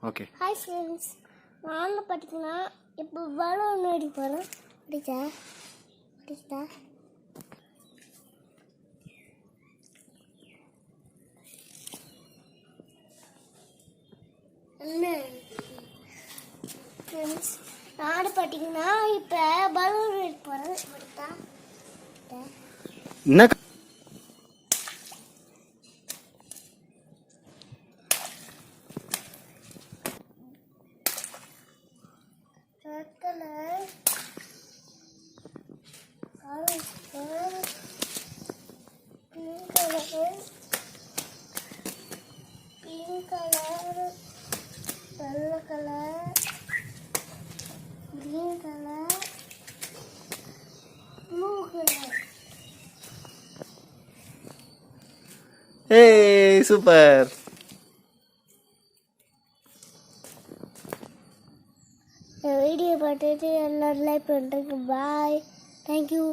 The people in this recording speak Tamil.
ஓகே. ஹாய் ஃப்ரெண்ட்ஸ், நான் பார்த்தீங்கன்னா இப்போ பலூன் அடி போகிறேன். பிடிச்சா என்ன ஃப்ரெண்ட்ஸ், நான் பார்த்தீங்கன்னா இப்போ பலூன் அடி போகிறேன். பிடிச்சா என்ன பிங்க் கலர், வெள்ளை colour, green colour, blue colour. ஏய் சூப்பர். வீடியோ பார்த்துட்டு எல்லாரும் லைக் பண்ணுறதுக்கு பாய். தேங்க்யூ.